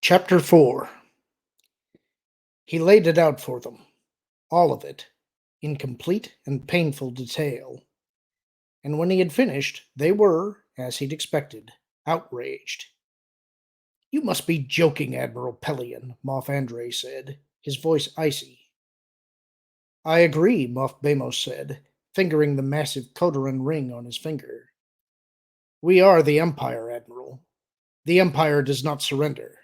Chapter 4. He laid it out for them, all of it, in complete and painful detail. And when he had finished, they were, as he'd expected, outraged. "You must be joking, Admiral Pelion," Moff Andre said, his voice icy. "I agree," Moff Bamos said, fingering the massive Kodoran ring on his finger. "We are the Empire, Admiral. The Empire does not surrender."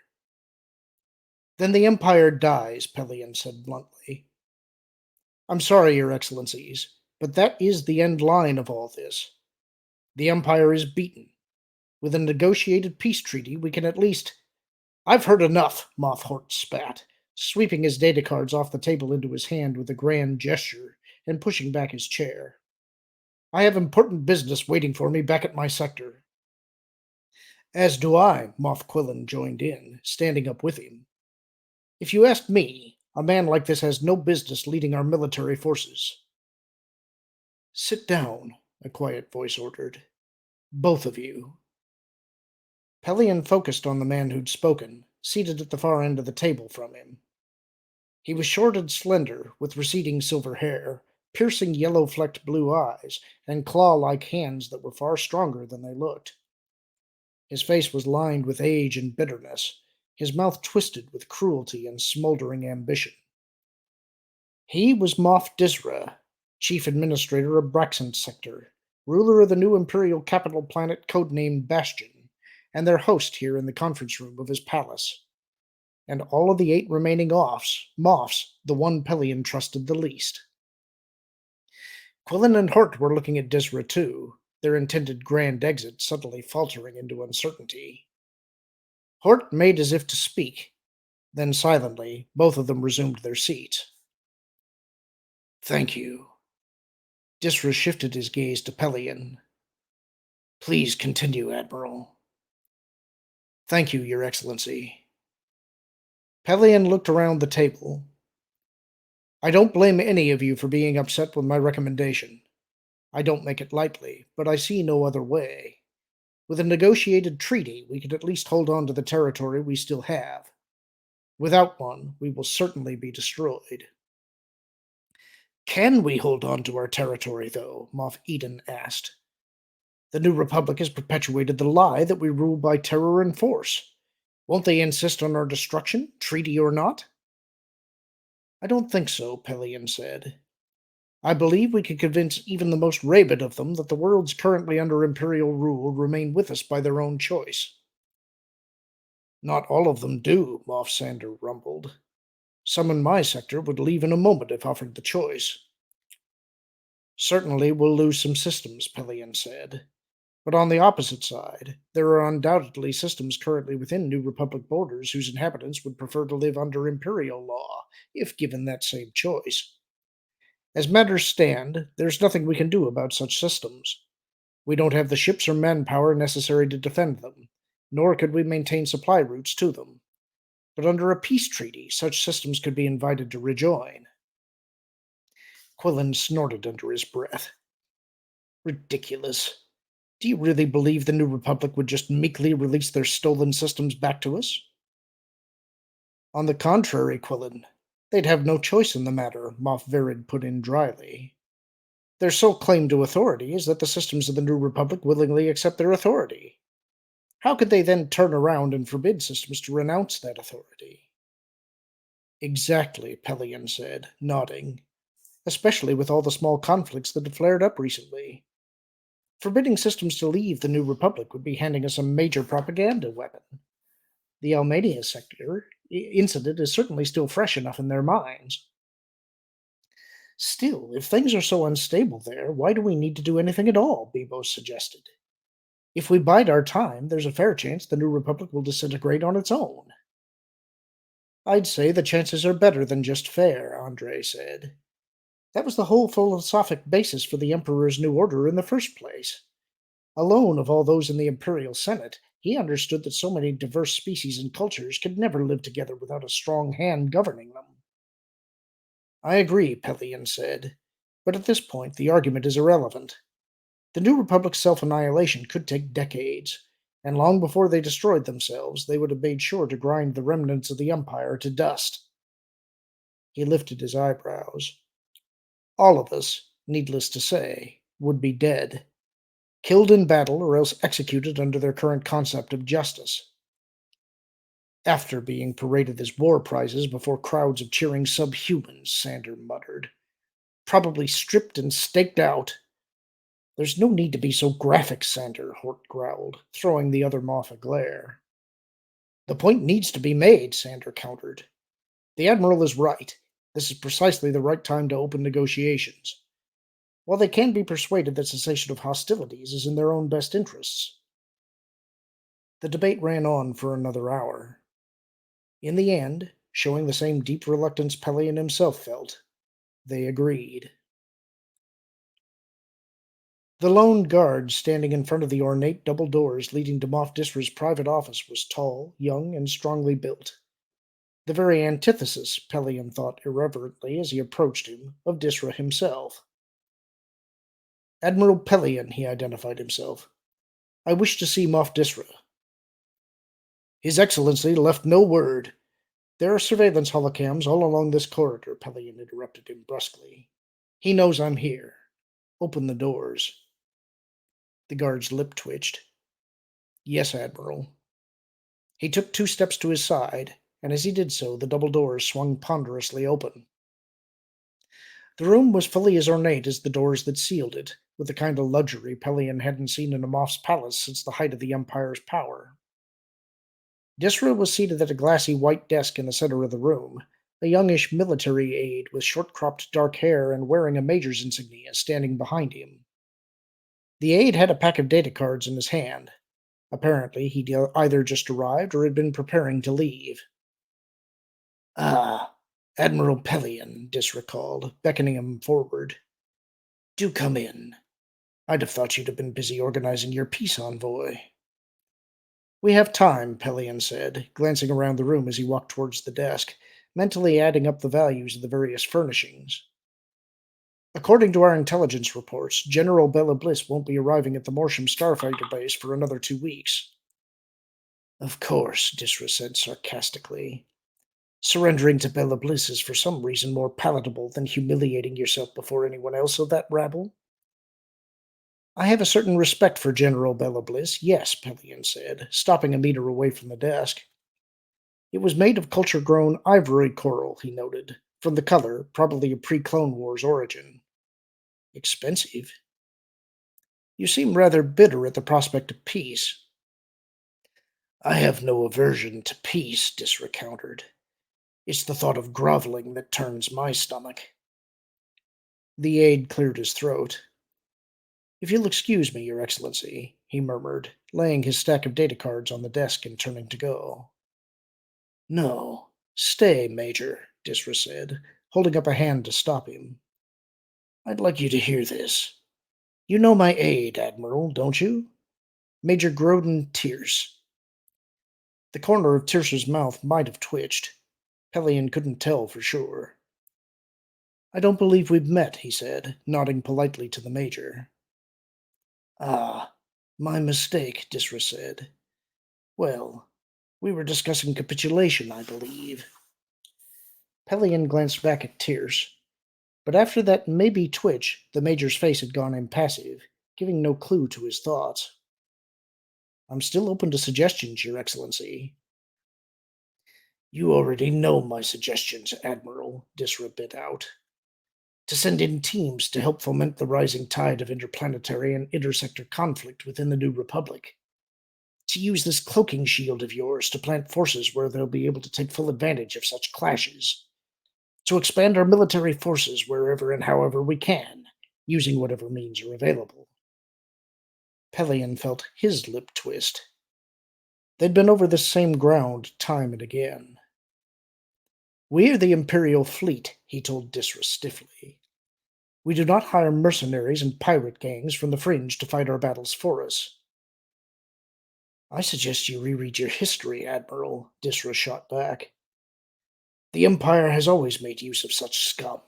"Then the Empire dies," Pelion said bluntly. "I'm sorry, Your Excellencies, but that is the end line of all this. The Empire is beaten. With a negotiated peace treaty, we can at least—" "I've heard enough," Moff Hort spat, sweeping his data cards off the table into his hand with a grand gesture and pushing back his chair. "I have important business waiting for me back at my sector." "As do I," Moff Quillen joined in, standing up with him. "If you ask me, a man like this has no business leading our military forces." "Sit down," a quiet voice ordered. "Both of you." Pelion focused on the man who'd spoken, seated at the far end of the table from him. He was short and slender, with receding silver hair, piercing yellow-flecked blue eyes, and claw-like hands that were far stronger than they looked. His face was lined with age and bitterness, his mouth twisted with cruelty and smoldering ambition. He was Moff Disra, chief administrator of Braxant Sector, ruler of the new imperial capital planet codenamed Bastion, and their host here in the conference room of his palace. And all of the 8 remaining Moffs, the one Pelion trusted the least. Quillen and Hort were looking at Disra too, their intended grand exit suddenly faltering into uncertainty. Hort made as if to speak. Then silently, both of them resumed their seats. "Thank you." Disra shifted his gaze to Pelion. "Please continue, Admiral." "Thank you, Your Excellency." Pelion looked around the table. "I don't blame any of you for being upset with my recommendation. I don't make it lightly, but I see no other way. With a negotiated treaty, we could at least hold on to the territory we still have. Without one, we will certainly be destroyed." "Can we hold on to our territory, though?" Moff Eden asked. "The New Republic has perpetuated the lie that we rule by terror and force. Won't they insist on our destruction, treaty or not?" "I don't think so," Pelion said. "I believe we can convince even the most rabid of them that the worlds currently under Imperial rule remain with us by their own choice." "Not all of them do," Moff Sander rumbled. "Some in my sector would leave in a moment if offered the choice." "Certainly we'll lose some systems," Pelion said. "But on the opposite side, there are undoubtedly systems currently within New Republic borders whose inhabitants would prefer to live under Imperial law, if given that same choice. As matters stand, there's nothing we can do about such systems. We don't have the ships or manpower necessary to defend them, nor could we maintain supply routes to them. But under a peace treaty, such systems could be invited to rejoin." Quillen snorted under his breath. "Ridiculous. Do you really believe the New Republic would just meekly release their stolen systems back to us?" "On the contrary, Quillen, they'd have no choice in the matter," Moff Virid put in dryly. "Their sole claim to authority is that the systems of the New Republic willingly accept their authority. How could they then turn around and forbid systems to renounce that authority?" "Exactly," Pelion said, nodding. "Especially with all the small conflicts that have flared up recently. Forbidding systems to leave the New Republic would be handing us a major propaganda weapon. The Almania sector incident is certainly still fresh enough in their minds. Still, if things are so unstable there, why do we need to do anything at all?" Bebos suggested. "If we bide our time, there's a fair chance the New Republic will disintegrate on its own." "I'd say the chances are better than just fair," Andre said. "That was the whole philosophic basis for the Emperor's New Order in the first place. Alone of all those in the Imperial Senate, he understood that so many diverse species and cultures could never live together without a strong hand governing them." "I agree," Pelion said, "but at this point the argument is irrelevant. The New Republic's self-annihilation could take decades, and long before they destroyed themselves, they would have made sure to grind the remnants of the Empire to dust. He lifted his eyebrows. All of us, needless to say, would be dead, killed in battle or else executed under their current concept of justice. After being paraded as war prizes before crowds of cheering subhumans, Sander muttered. Probably stripped and staked out. There's no need to be so graphic, Sander, Hort growled, throwing the other Moff a glare. The point needs to be made, Sander countered. The Admiral is right. This is precisely the right time to open negotiations. While they can be persuaded that cessation of hostilities is in their own best interests. The debate ran on for another hour. In the end, showing the same deep reluctance Pelion himself felt, they agreed. The lone guard standing in front of the ornate double doors leading to Moff Disra's private office was tall, young, and strongly built. The very antithesis, Pelion thought irreverently as he approached him, of Disra himself. Admiral Pelion, he identified himself. I wish to see Moff Disra. His Excellency left no word. There are surveillance holocams all along this corridor, Pelion interrupted him brusquely. He knows I'm here. Open the doors. The guard's lip twitched. Yes, Admiral. He took 2 steps to his side, and as he did so, the double doors swung ponderously open. The room was fully as ornate as the doors that sealed it, with the kind of luxury Pelion hadn't seen in a Moff's palace since the height of the Empire's power. Disra was seated at a glassy white desk in the center of the room, a youngish military aide with short-cropped dark hair and wearing a major's insignia standing behind him. The aide had a pack of data cards in his hand. Apparently, he'd either just arrived or had been preparing to leave. Ah, Admiral Pelion, Disra called, beckoning him forward. Do come in. I'd have thought you'd have been busy organizing your peace envoy. We have time, Pelion said, glancing around the room as he walked towards the desk, mentally adding up the values of the various furnishings. According to our intelligence reports, General Bella Bliss won't be arriving at the Morsham Starfighter base for another 2 weeks. Of course, Disra said sarcastically. Surrendering to Bella Bliss is for some reason more palatable than humiliating yourself before anyone else of that rabble. I have a certain respect for General Bella Bliss, yes, Pelion said, stopping a meter away from the desk. It was made of culture-grown ivory coral, he noted, from the color, probably a pre-Clone Wars origin. Expensive. You seem rather bitter at the prospect of peace. I have no aversion to peace, Disra countered. It's the thought of groveling that turns my stomach. The aide cleared his throat. If you'll excuse me, Your Excellency, he murmured, laying his stack of data cards on the desk and turning to go. No, stay, Major, Disra said, holding up a hand to stop him. I'd like you to hear this. You know my aide, Admiral, don't you? Major Groden Tierce. The corner of Tierce's mouth might have twitched. Pelion couldn't tell for sure. I don't believe we've met, he said, nodding politely to the Major. Ah, my mistake, Disra said. Well, we were discussing capitulation, I believe. Pelion glanced back at Tierce, but after that maybe twitch, the Major's face had gone impassive, giving no clue to his thoughts. I'm still open to suggestions, Your Excellency. You already know my suggestions, Admiral, Disra bit out. To send in teams to help foment the rising tide of interplanetary and intersector conflict within the New Republic. To use this cloaking shield of yours to plant forces where they'll be able to take full advantage of such clashes. To expand our military forces wherever and however we can, using whatever means are available. Pelion felt his lip twist. They'd been over this same ground time and again. We're the Imperial Fleet, he told Disra stiffly. We do not hire mercenaries and pirate gangs from the fringe to fight our battles for us. I suggest you reread your history, Admiral, Disra shot back. The Empire has always made use of such scum.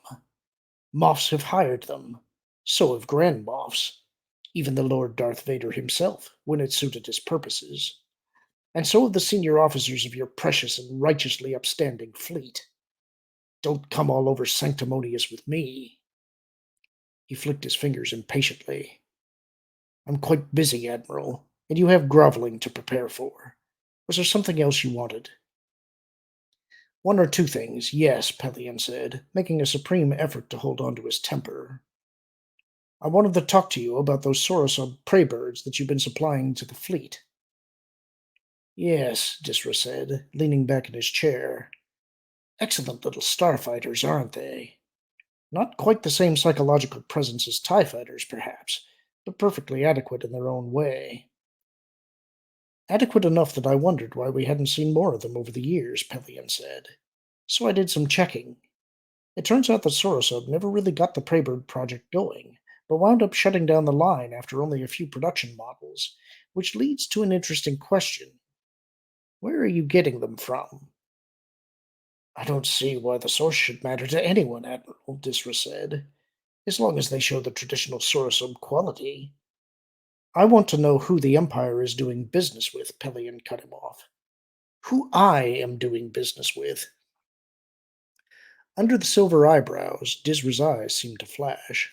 Moffs have hired them. So have Grand Moffs. even the Lord Darth Vader himself, when it suited his purposes, and so have the senior officers of your precious and righteously upstanding fleet. Don't come all over sanctimonious with me. He flicked his fingers impatiently. I'm quite busy, Admiral, and you have groveling to prepare for. Was there something else you wanted? One or two things, yes, Pelion said, making a supreme effort to hold on to his temper. I wanted to talk to you about those Sorosub prey birds that you've been supplying to the fleet. Yes, Disra said, leaning back in his chair. Excellent little starfighters, aren't they? Not quite the same psychological presence as TIE fighters, perhaps, but perfectly adequate in their own way. Adequate enough that I wondered why we hadn't seen more of them over the years, Pelion said. So I did some checking. It turns out that Sorosub never really got the Preybird project going, but wound up shutting down the line after only a few production models, which leads to an interesting question. Where are you getting them from? I don't see why the source should matter to anyone, Admiral, Disra said, as long as they show the traditional Sorosub quality. I want to know who the Empire is doing business with, Pelion cut him off. Who I am doing business with. Under the silver eyebrows, Disra's eyes seemed to flash.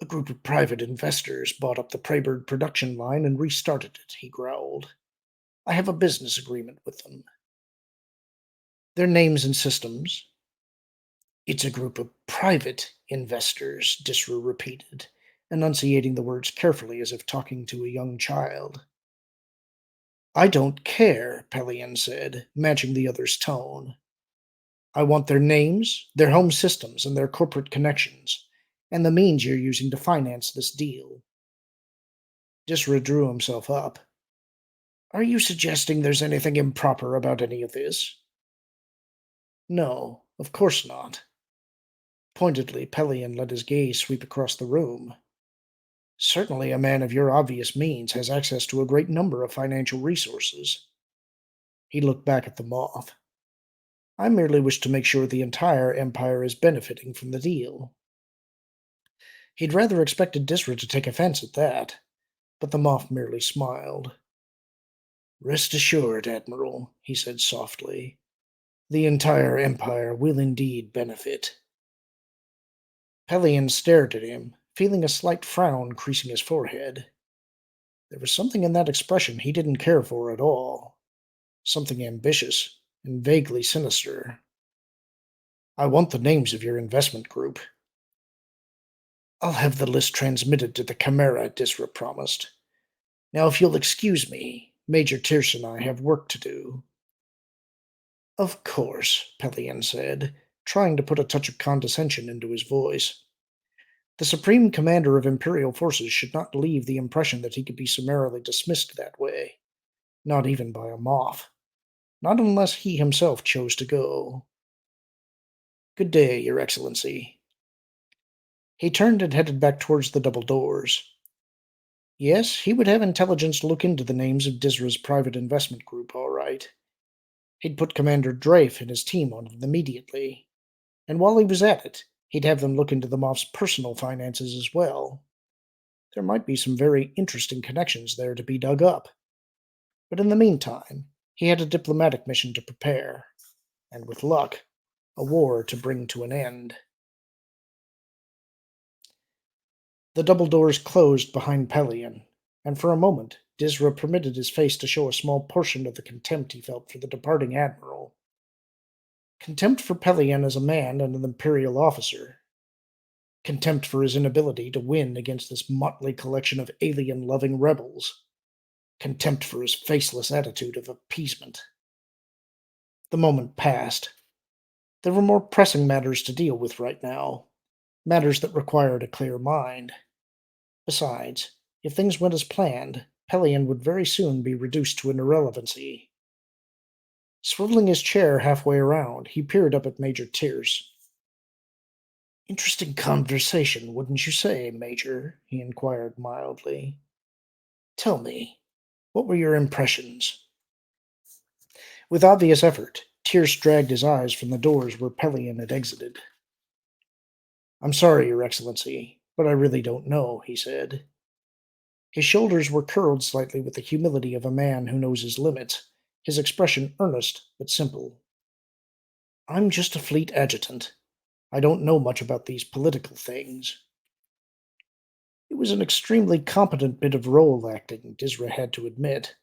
A group of private investors bought up the Preybird production line and restarted it, he growled. I have a business agreement with them. Their names and systems? It's a group of private investors, Disra repeated, enunciating the words carefully as if talking to a young child. I don't care, Pelion said, matching the other's tone. I want their names, their home systems, and their corporate connections, and the means you're using to finance this deal. Disra drew himself up. Are you suggesting there's anything improper about any of this? No, of course not. Pointedly, Pelion let his gaze sweep across the room. Certainly a man of your obvious means has access to a great number of financial resources. He looked back at the moth. I merely wish to make sure the entire Empire is benefiting from the deal. He'd rather expected Disra to take offense at that, but the moth merely smiled. Rest assured, Admiral, he said softly. The entire Empire will indeed benefit. Pelion stared at him, feeling a slight frown creasing his forehead. There was something in that expression he didn't care for at all. Something ambitious and vaguely sinister. I want the names of your investment group. I'll have the list transmitted to the Chimera, Disra promised. Now, if you'll excuse me, Major Tierce and I have work to do. Of course, Pelion said, trying to put a touch of condescension into his voice. The Supreme Commander of Imperial forces should not leave the impression that he could be summarily dismissed that way, not even by a moth. Not unless he himself chose to go. Good day, Your Excellency. He turned and headed back towards the double doors. Yes, he would have intelligence look into the names of Disra's private investment group, all right. He'd put Commander Drafe and his team on it immediately. And while he was at it, he'd have them look into the Moff's personal finances as well. There might be some very interesting connections there to be dug up. But in the meantime, he had a diplomatic mission to prepare, and with luck, a war to bring to an end. The double doors closed behind Pelion, and for a moment Disra permitted his face to show a small portion of the contempt he felt for the departing admiral. Contempt for Pelion as a man and an imperial officer. Contempt for his inability to win against this motley collection of alien-loving rebels. Contempt for his faceless attitude of appeasement. The moment passed. There were more pressing matters to deal with right now, matters that required a clear mind. Besides, if things went as planned, Pelion would very soon be reduced to an irrelevancy. Swiveling his chair halfway around, he peered up at Major Tierce. Interesting conversation, wouldn't you say, Major? He inquired mildly. Tell me, what were your impressions? With obvious effort, Tierce dragged his eyes from the doors where Pelion had exited. I'm sorry, Your Excellency, but I really don't know, he said. His shoulders were curled slightly with the humility of a man who knows his limits, his expression earnest but simple. I'm just a fleet adjutant. I don't know much about these political things. It was an extremely competent bit of role acting, Disra had to admit,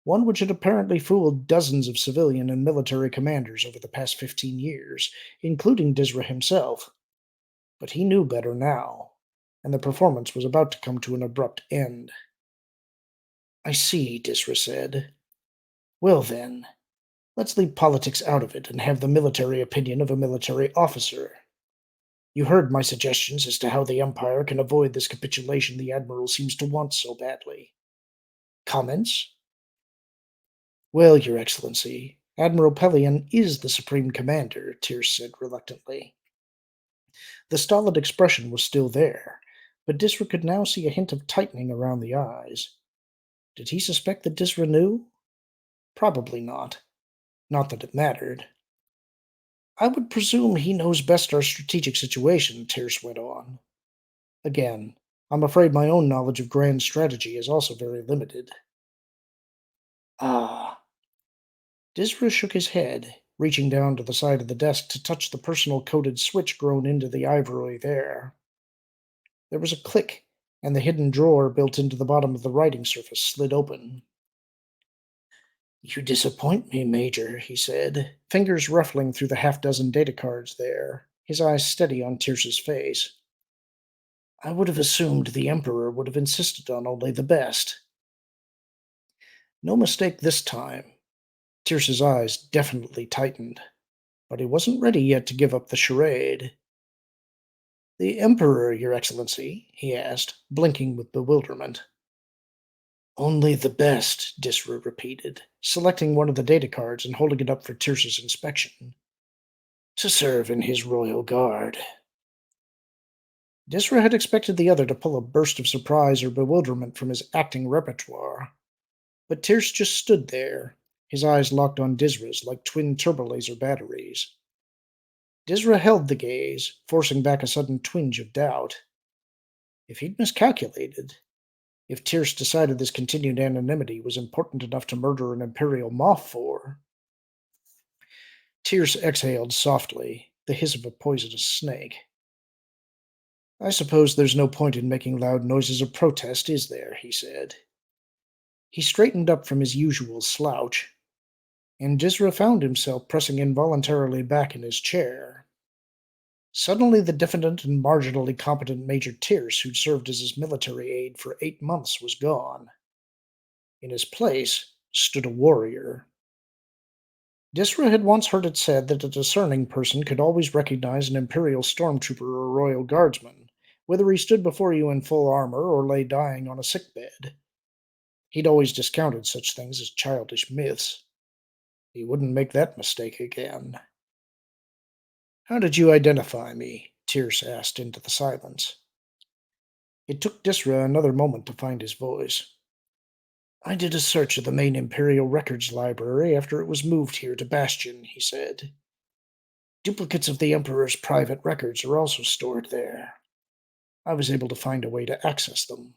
one which had apparently fooled dozens of civilian and military commanders over the past 15 years, including Disra himself. But he knew better now, and the performance was about to come to an abrupt end. I see, Disra said. Well then, let's leave politics out of it and have the military opinion of a military officer. You heard my suggestions as to how the Empire can avoid this capitulation the Admiral seems to want so badly. Comments? Well, Your Excellency, Admiral Pelion is the Supreme Commander, Tierce said reluctantly. The stolid expression was still there, but Disra could now see a hint of tightening around the eyes. Did he suspect that Disra knew? Probably not. Not that it mattered. I would presume he knows best our strategic situation, Tierce went on. Again, I'm afraid my own knowledge of grand strategy is also very limited. Ah. Disra shook his head, reaching down to the side of the desk to touch the personal coded switch grown into the ivory there. There was a click, and the hidden drawer built into the bottom of the writing surface slid open. You disappoint me, Major, he said, fingers ruffling through the half-dozen data cards there, his eyes steady on Tierce's face. I would have assumed the Emperor would have insisted on only the best. No mistake this time. Tierce's eyes definitely tightened, but he wasn't ready yet to give up the charade. The Emperor, Your Excellency? He asked, blinking with bewilderment. Only the best, Disra repeated, selecting one of the data cards and holding it up for Tierce's inspection. To serve in his royal guard. Disra had expected the other to pull a burst of surprise or bewilderment from his acting repertoire, but Tierce just stood there, his eyes locked on Disra's like twin turbolaser batteries. Disra held the gaze, forcing back a sudden twinge of doubt. If he'd miscalculated, if Tierce decided this continued anonymity was important enough to murder an Imperial moth for. Tierce exhaled softly, the hiss of a poisonous snake. I suppose there's no point in making loud noises of protest, is there? He said. He straightened up from his usual slouch, and Disra found himself pressing involuntarily back in his chair. Suddenly the diffident and marginally competent Major Tierce, who'd served as his military aide for 8 months, was gone. In his place stood a warrior. Disra had once heard it said that a discerning person could always recognize an Imperial stormtrooper or royal guardsman, whether he stood before you in full armor or lay dying on a sickbed. He'd always discounted such things as childish myths. He wouldn't make that mistake again. How did you identify me? Tierce asked into the silence. It took Disra another moment to find his voice. I did a search of the main Imperial Records Library after it was moved here to Bastion, he said. Duplicates of the Emperor's private records are also stored there. I was able to find a way to access them.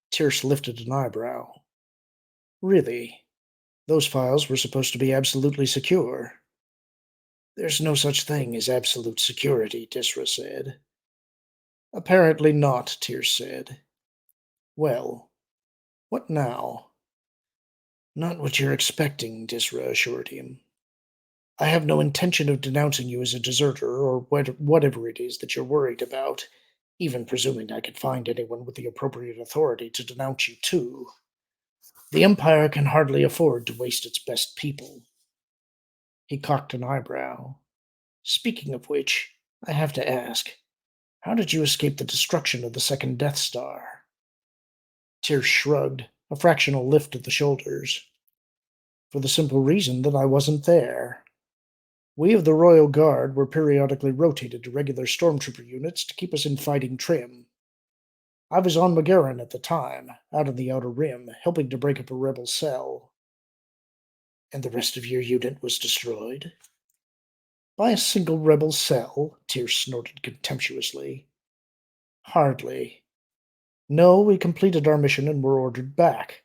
Tierce lifted an eyebrow. Really? Those files were supposed to be absolutely secure. There's no such thing as absolute security, Disra said. Apparently not, Tierce said. Well, what now? Not what you're expecting, Disra assured him. I have no intention of denouncing you as a deserter or whatever it is that you're worried about, even presuming I could find anyone with the appropriate authority to denounce you too. The Empire can hardly afford to waste its best people. He cocked an eyebrow. Speaking of which, I have to ask, how did you escape the destruction of the second Death Star? Tierce shrugged, a fractional lift of the shoulders. For the simple reason that I wasn't there. We of the Royal Guard were periodically rotated to regular stormtrooper units to keep us in fighting trim. I was on Magaran at the time, out on the Outer Rim, helping to break up a rebel cell. And the rest of your unit was destroyed? By a single rebel cell? Tierce snorted contemptuously. Hardly. No, we completed our mission and were ordered back.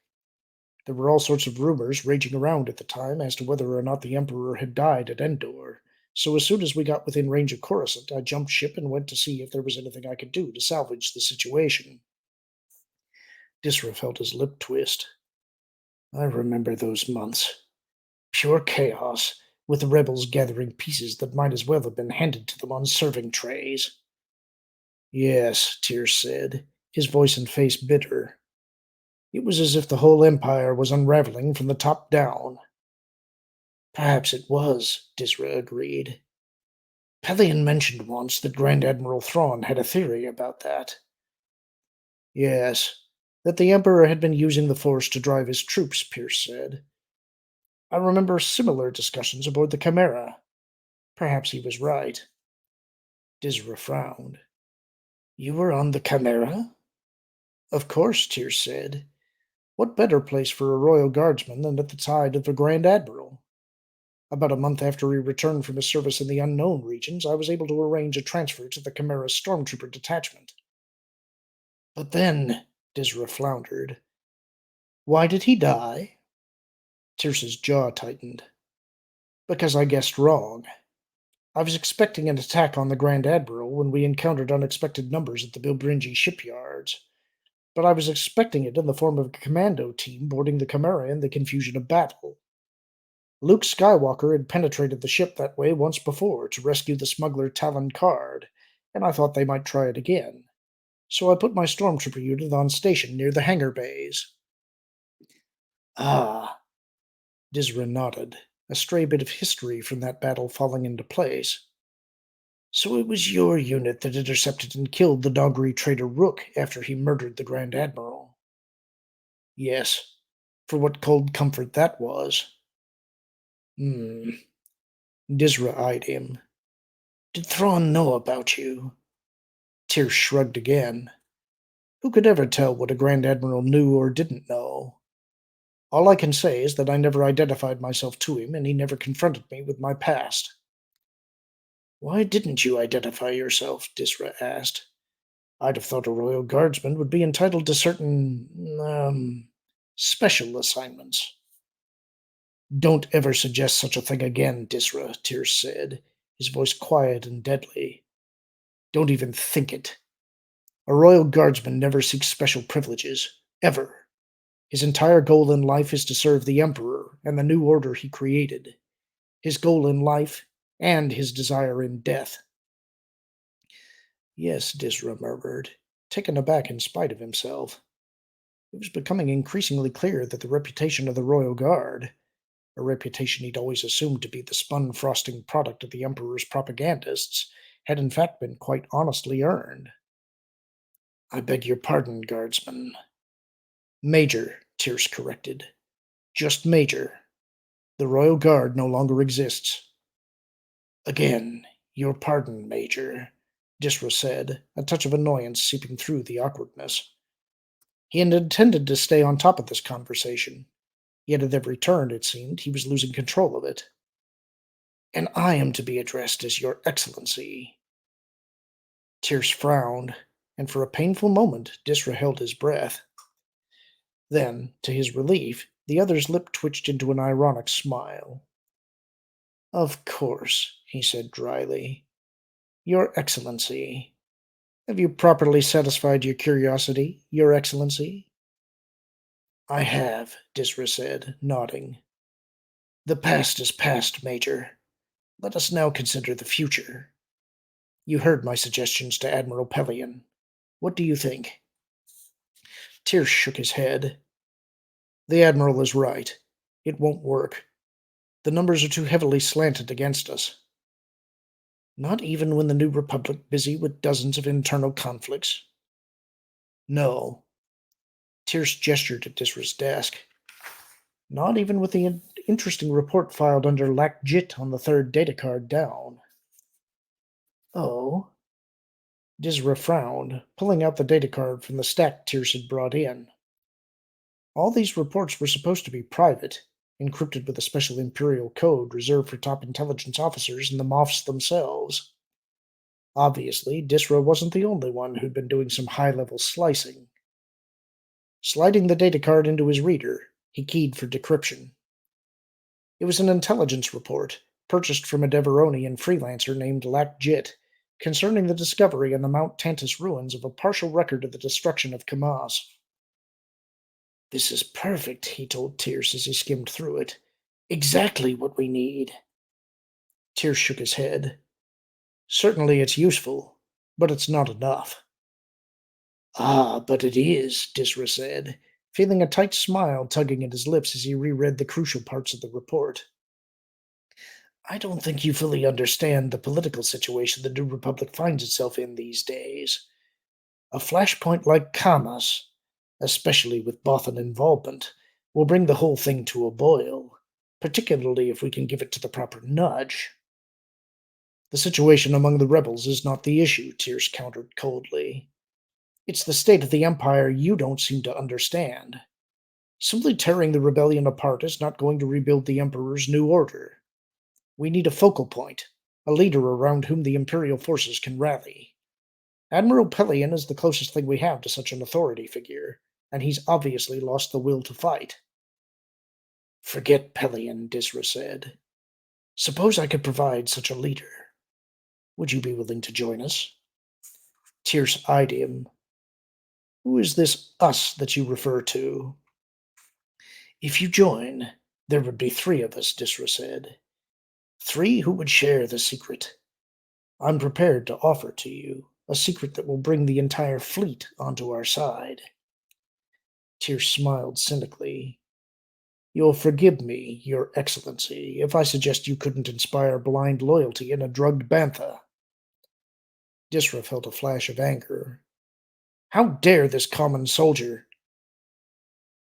There were all sorts of rumors raging around at the time as to whether or not the Emperor had died at Endor. So as soon as we got within range of Coruscant, I jumped ship and went to see if there was anything I could do to salvage the situation. Disra felt his lip twist. I remember those months. Pure chaos, with the rebels gathering pieces that might as well have been handed to them on serving trays. Yes, Tyr said, his voice and face bitter. It was as if the whole empire was unraveling from the top down. Perhaps it was, Disra agreed. Pelion mentioned once that Grand Admiral Thrawn had a theory about that. Yes, that the Emperor had been using the Force to drive his troops, Pierce said. I remember similar discussions aboard the Chimera. Perhaps he was right. Disra frowned. You were on the Chimera? Of course, Tyr said. What better place for a royal guardsman than at the side of the Grand Admiral? About a month after he returned from his service in the unknown regions, I was able to arrange a transfer to the Chimera's stormtrooper detachment. But then, Disra floundered. Why did he die? Tyrsa's jaw tightened. Because I guessed wrong. I was expecting an attack on the Grand Admiral when we encountered unexpected numbers at the Bilbringi shipyards, but I was expecting it in the form of a commando team boarding the Chimera in the confusion of battle. Luke Skywalker had penetrated the ship that way once before to rescue the smuggler Talon Card, and I thought they might try it again. So I put my stormtrooper unit on station near the hangar bays. Ah, Disra nodded, a stray bit of history from that battle falling into place. So it was your unit that intercepted and killed the Dogri trader Rook after he murdered the Grand Admiral. Yes, for what cold comfort that was. Hmm. Disra eyed him. Did Thrawn know about you? Tyr shrugged again. Who could ever tell what a Grand Admiral knew or didn't know? All I can say is that I never identified myself to him, and he never confronted me with my past. Why didn't you identify yourself? Disra asked. I'd have thought a royal guardsman would be entitled to certain, special assignments. Don't ever suggest such a thing again, Disra, Tyr said, his voice quiet and deadly. Don't even think it. A royal guardsman never seeks special privileges, ever. His entire goal in life is to serve the Emperor and the new order he created. His goal in life and his desire in death. Yes, Disra murmured, taken aback in spite of himself. It was becoming increasingly clear that the reputation of the Royal Guard, a reputation he'd always assumed to be the spun frosting product of the Emperor's propagandists, had in fact been quite honestly earned. I beg your pardon, guardsman. Major, Tierce corrected. Just Major. The Royal Guard no longer exists. Again, your pardon, Major, Disra said, a touch of annoyance seeping through the awkwardness. He had intended to stay on top of this conversation, yet at every turn, it seemed, he was losing control of it. And I am to be addressed as Your Excellency. Tierce frowned, and for a painful moment Disra held his breath. Then, to his relief, the other's lip twitched into an ironic smile. Of course, he said dryly. Your Excellency. Have you properly satisfied your curiosity, Your Excellency? I have, Disra said, nodding. The past is past, Major. Let us now consider the future. You heard my suggestions to Admiral Pelion. What do you think? Tierce shook his head. The Admiral is right. It won't work. The numbers are too heavily slanted against us. Not even when the New Republic busy with dozens of internal conflicts? No. Tierce gestured at Disra's desk. Not even with the interesting report filed under LACJIT on the third data card down. Oh? Disra frowned, pulling out the data card from the stack Tierce had brought in. All these reports were supposed to be private, encrypted with a special Imperial code reserved for top intelligence officers and the Moffs themselves. Obviously, Disra wasn't the only one who'd been doing some high-level slicing. Sliding the data card into his reader, he keyed for decryption. It was an intelligence report, purchased from a Deveronian freelancer named Lac-Jit, concerning the discovery in the Mount Tantus ruins of a partial record of the destruction of Kamaz. "This is perfect," he told Tierce as he skimmed through it. "Exactly what we need." Tierce shook his head. "Certainly it's useful, but it's not enough." "Ah, but it is," Disra said, feeling a tight smile tugging at his lips as he reread the crucial parts of the report. "I don't think you fully understand the political situation the New Republic finds itself in these days. A flashpoint like Kama's, especially with Bothan involvement, will bring the whole thing to a boil, particularly if we can give it to the proper nudge." "The situation among the rebels is not the issue," Tierce countered coldly. "It's the state of the Empire you don't seem to understand. Simply tearing the rebellion apart is not going to rebuild the Emperor's new order. We need a focal point, a leader around whom the Imperial forces can rally. Admiral Pelion is the closest thing we have to such an authority figure, and he's obviously lost the will to fight." "Forget Pelion," Disra said. "Suppose I could provide such a leader. Would you be willing to join us?" Tierce eyed him. "Who is this us that you refer to?" "If you join, there would be 3 of us," Disra said. 3 who would share the secret. I'm prepared to offer to you a secret that will bring the entire fleet onto our side." Tierce smiled cynically. "You'll forgive me, Your Excellency, if I suggest you couldn't inspire blind loyalty in a drugged bantha." Disra felt a flash of anger. "How dare this common soldier—"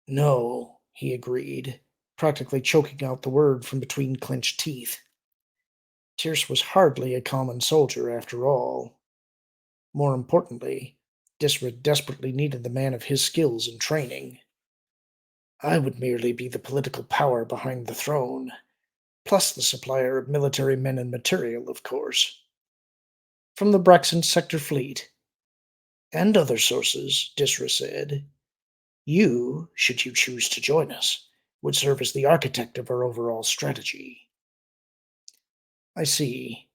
"No," he agreed, practically choking out the word from between clenched teeth. Tierce was hardly a common soldier, after all. More importantly, Disra desperately needed the man of his skills and training. "I would merely be the political power behind the throne, plus the supplier of military men and material, of course. From the Braxton Sector Fleet, and other sources," Disra said. "You, should you choose to join us, would serve as the architect of our overall strategy." "I see."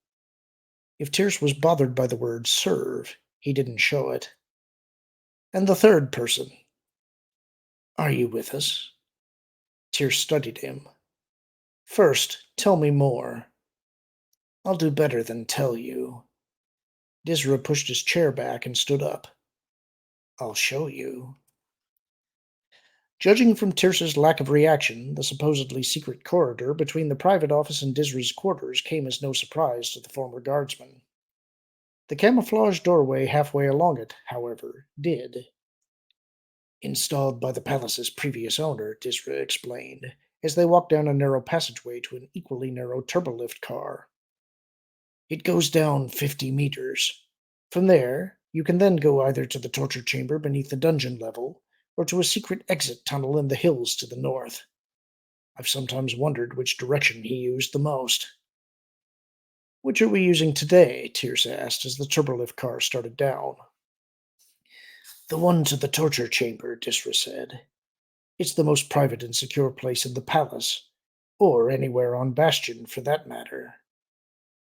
If Tierce was bothered by the word serve, he didn't show it. "And the third person? Are you with us?" Tierce studied him. "First, tell me more." "I'll do better than tell you." Disra pushed his chair back and stood up. "I'll show you." Judging from Tierce's lack of reaction, the supposedly secret corridor between the private office and Disra's quarters came as no surprise to the former guardsman. The camouflaged doorway halfway along it, however, did. "Installed by the palace's previous owner," Disra explained, as they walked down a narrow passageway to an equally narrow turbolift car. "It goes down 50 meters. From there, you can then go either to the torture chamber beneath the dungeon level, or to a secret exit tunnel in the hills to the north. I've sometimes wondered which direction he used the most." "Which are we using today?" Tierce asked as the turbolift car started down. "The one to the torture chamber," Disra said. "It's the most private and secure place in the palace, or anywhere on Bastion, for that matter.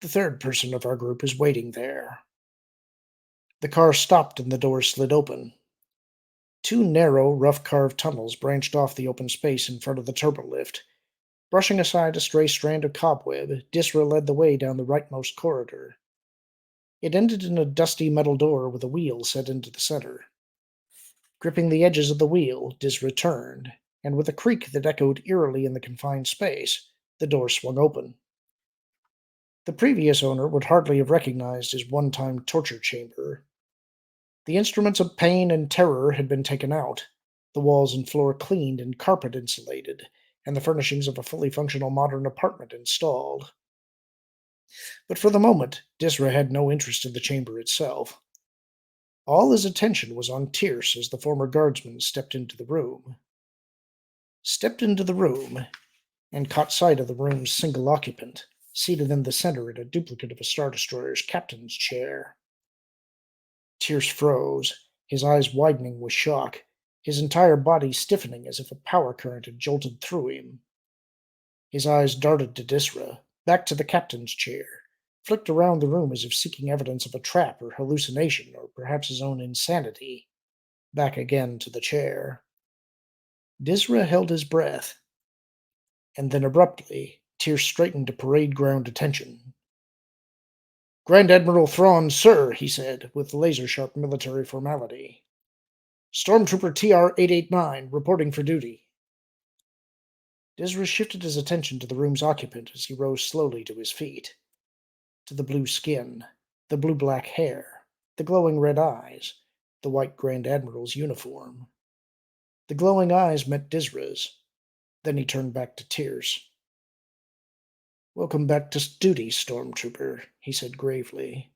The third person of our group is waiting there." The car stopped and the door slid open. 2 narrow, rough-carved tunnels branched off the open space in front of the turbolift. Brushing aside a stray strand of cobweb, Disra led the way down the rightmost corridor. It ended in a dusty metal door with a wheel set into the center. Gripping the edges of the wheel, Disra turned, and with a creak that echoed eerily in the confined space, the door swung open. The previous owner would hardly have recognized his one-time torture chamber. The instruments of pain and terror had been taken out, the walls and floor cleaned and carpet insulated, and the furnishings of a fully functional modern apartment installed. But for the moment, Disra had no interest in the chamber itself. All his attention was on Tierce as the former guardsman stepped into the room. And caught sight of the room's single occupant, seated in the center in a duplicate of a Star Destroyer's captain's chair. Tierce froze, his eyes widening with shock, his entire body stiffening as if a power current had jolted through him. His eyes darted to Disra, back to the captain's chair, flicked around the room as if seeking evidence of a trap or hallucination or perhaps his own insanity, back again to the chair. Disra held his breath, and then abruptly, Tyr's straightened to parade ground attention. "Grand Admiral Thrawn, sir," he said, with laser-sharp military formality. "Stormtrooper TR-889, reporting for duty." Disra shifted his attention to the room's occupant as he rose slowly to his feet. To the blue skin, the blue-black hair, the glowing red eyes, the white Grand Admiral's uniform. The glowing eyes met Disra's. Then he turned back to Tyr's. "Welcome back to duty, Stormtrooper," he said gravely.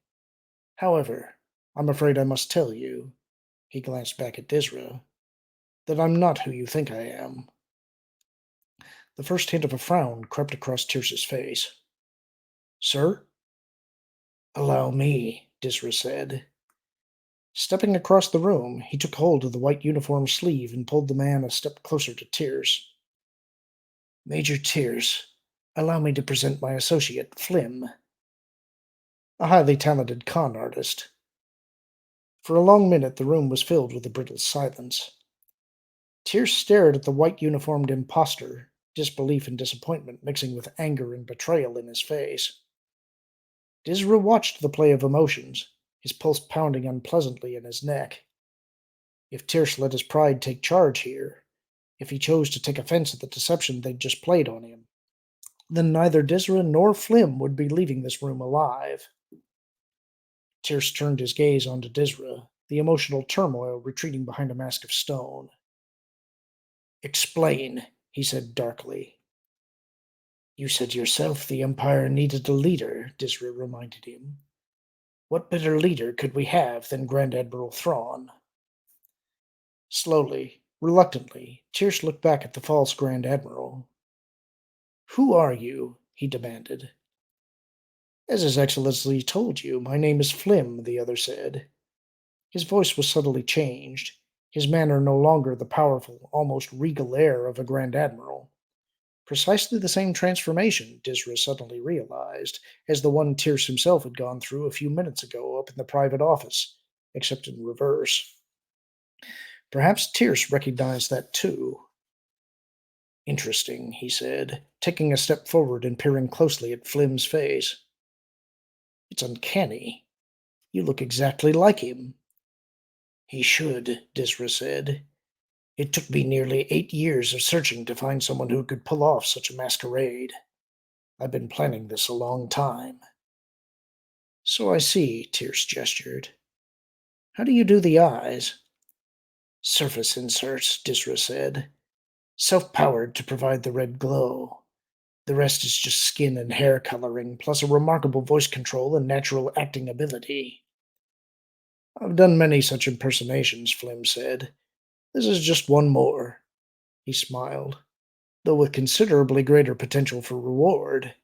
"However, I'm afraid I must tell you," he glanced back at Disra, "that I'm not who you think I am." The first hint of a frown crept across Tyr's face. "Sir?" "Allow me," Disra said. Stepping across the room, he took hold of the white uniform sleeve and pulled the man a step closer to Tyr's. "Major Tyr's, allow me to present my associate, Flim, a highly talented con artist." For a long minute the room was filled with a brittle silence. Tyr's stared at the white-uniformed impostor, disbelief and disappointment mixing with anger and betrayal in his face. Disra watched the play of emotions, his pulse pounding unpleasantly in his neck. If Tyr's let his pride take charge here, if he chose to take offense at the deception they'd just played on him, then neither Disra nor Flim would be leaving this room alive. Tyr's turned his gaze onto Disra, the emotional turmoil retreating behind a mask of stone. "Explain," he said darkly. "You said yourself the Empire needed a leader," Disra reminded him. "What better leader could we have than Grand Admiral Thrawn?" Slowly, reluctantly, Tyr's looked back at the false Grand Admiral. "Who are you?" he demanded. "As His Excellency told you, my name is Flim," the other said. His voice was subtly changed, his manner no longer the powerful, almost regal air of a Grand Admiral. Precisely the same transformation, Disra suddenly realized, as the one Tyr's himself had gone through a few minutes ago up in the private office, except in reverse. Perhaps Tyr's recognized that too. "Interesting," he said, taking a step forward and peering closely at Flim's face. "It's uncanny. You look exactly like him." "He should," Disra said. "It took me nearly 8 years of searching to find someone who could pull off such a masquerade. I've been planning this a long time." "So I see," Tyr's gestured. "How do you do the eyes?" "Surface inserts," Disra said. "Self-powered to provide the red glow. The rest is just skin and hair coloring, plus a remarkable voice control and natural acting ability." "I've done many such impersonations," Flim said. "This is just one more." He smiled, "though with considerably greater potential for reward."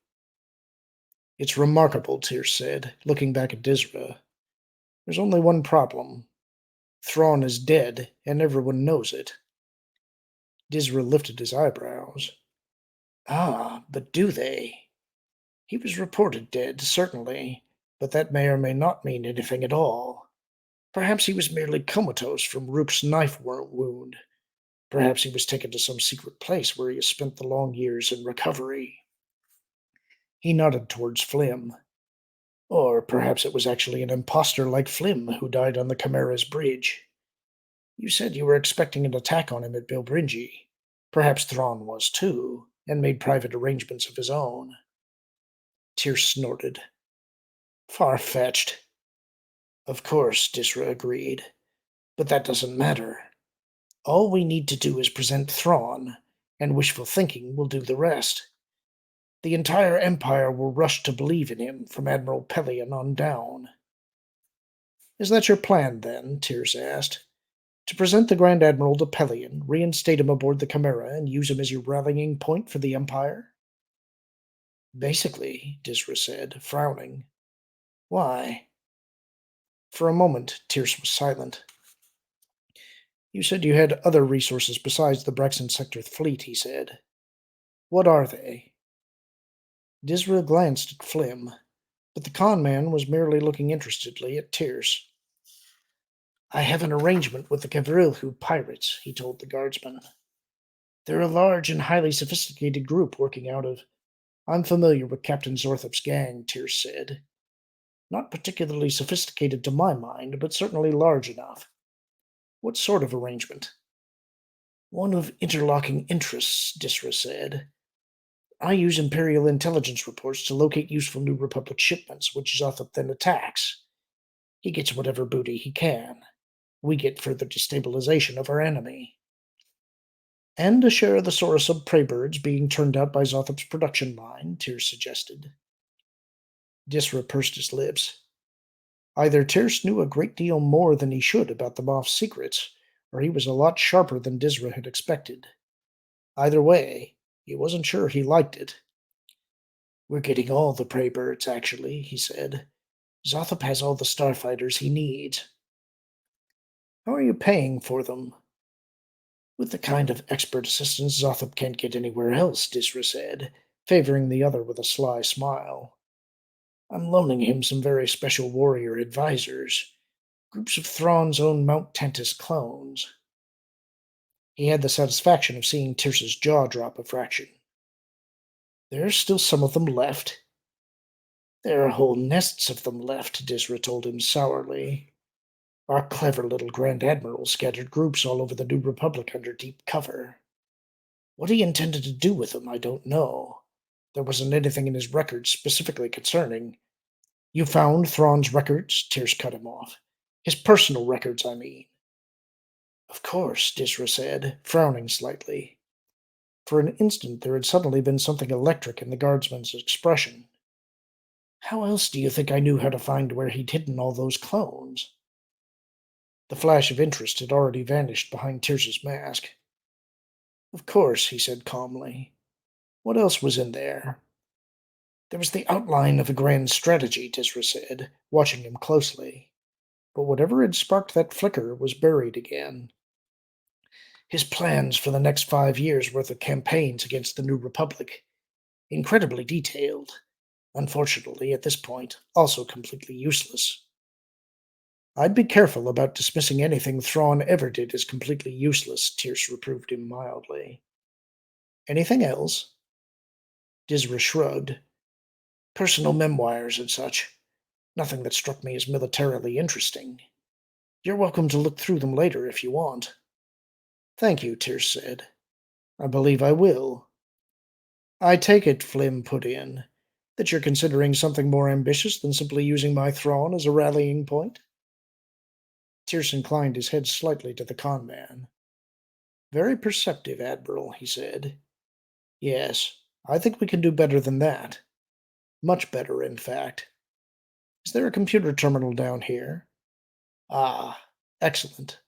"It's remarkable," Tyr said, looking back at Disra. "There's only one problem. Thrawn is dead, and everyone knows it." Disra lifted his eyebrows. "Ah, but do they? He was reported dead, certainly, but that may or may not mean anything at all. Perhaps he was merely comatose from Rook's knife wound. Perhaps he was taken to some secret place where he has spent the long years in recovery." He nodded towards Flim. "Or perhaps it was actually an impostor like Flim who died on the Chimera's bridge. You said you were expecting an attack on him at Bilbringi. Perhaps Thrawn was too, and made private arrangements of his own." Tyr snorted. "Far-fetched." "Of course," Disra agreed. "But that doesn't matter. All we need to do is present Thrawn, and wishful thinking will do the rest. The entire Empire will rush to believe in him, from Admiral Pelion on down." "Is that your plan, then?" Tyrs asked. "To present the Grand Admiral to Pelion, reinstate him aboard the Chimera, and use him as your rallying point for the Empire?" "Basically," Disra said, frowning. "Why?" For a moment, Tyr's was silent. You said you had other resources besides the Brexon Sector fleet, he said. What are they? Disra glanced at Flim, but the con man was merely looking interestedly at Tierce. I have an arrangement with the Gavrilhu pirates, he told the guardsman. They're a large and highly sophisticated group working out of. I'm familiar with Captain Zorthop's gang, Tierce said. Not particularly sophisticated to my mind, but certainly large enough. What sort of arrangement? One of interlocking interests, Disra said. I use Imperial intelligence reports to locate useful New Republic shipments, which Zothop then attacks. He gets whatever booty he can. We get further destabilization of our enemy. And a share of the Sorosub prey birds being turned out by Zothop's production line, Tierce suggested. Disra pursed his lips. Either Tierce knew a great deal more than he should about the Moff's secrets, or he was a lot sharper than Disra had expected. Either way, he wasn't sure he liked it. We're getting all the prey birds, actually, he said. Zothop has all the starfighters he needs. How are you paying for them? With the kind of expert assistance Zothop can't get anywhere else, Disra said, favoring the other with a sly smile. I'm loaning him some very special warrior advisors, groups of Thrawn's own Mount Tantus clones. He had the satisfaction of seeing Tierce's jaw drop a fraction. There's still some of them left. There are whole nests of them left, Disra told him sourly. Our clever little Grand Admiral scattered groups all over the New Republic under deep cover. What he intended to do with them, I don't know. There wasn't anything in his records specifically concerning. You found Thrawn's records? Tierce cut him off. His personal records, I mean. Of course, Disra said, frowning slightly. For an instant there had suddenly been something electric in the guardsman's expression. How else do you think I knew how to find where he'd hidden all those clones? The flash of interest had already vanished behind Tierce's mask. Of course, he said calmly. What else was in there? There was the outline of a grand strategy, Disra said, watching him closely. But whatever had sparked that flicker was buried again. His plans for the next 5 years' worth of campaigns against the New Republic. Incredibly detailed. Unfortunately, at this point, also completely useless. I'd be careful about dismissing anything Thrawn ever did as completely useless, Tierce reproved him mildly. Anything else? Disra shrugged. Personal memoirs and such. Nothing that struck me as militarily interesting. You're welcome to look through them later if you want. Thank you, Tierce said. I believe I will. I take it, Flim put in, that you're considering something more ambitious than simply using my Thrawn as a rallying point? Tierce inclined his head slightly to the con man. Very perceptive, Admiral, he said. Yes, I think we can do better than that. Much better, in fact. Is there a computer terminal down here? Ah, excellent.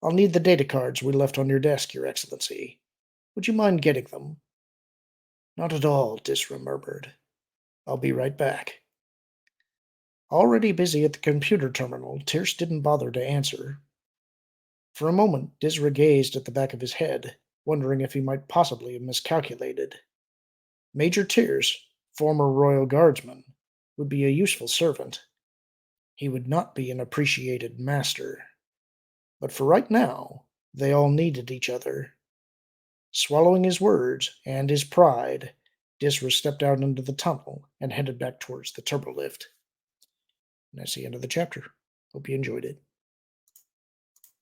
I'll need the data cards we left on your desk, Your Excellency. Would you mind getting them? Not at all, Disra murmured. I'll be right back. Already busy at the computer terminal, Tierce didn't bother to answer. For a moment, Disra gazed at the back of his head, wondering if he might possibly have miscalculated. Major Tierce, former Royal Guardsman, would be a useful servant. He would not be an appreciated master. But for right now, they all needed each other. Swallowing his words and his pride, Disra stepped out into the tunnel and headed back towards the turbolift. And that's the end of the chapter. Hope you enjoyed it.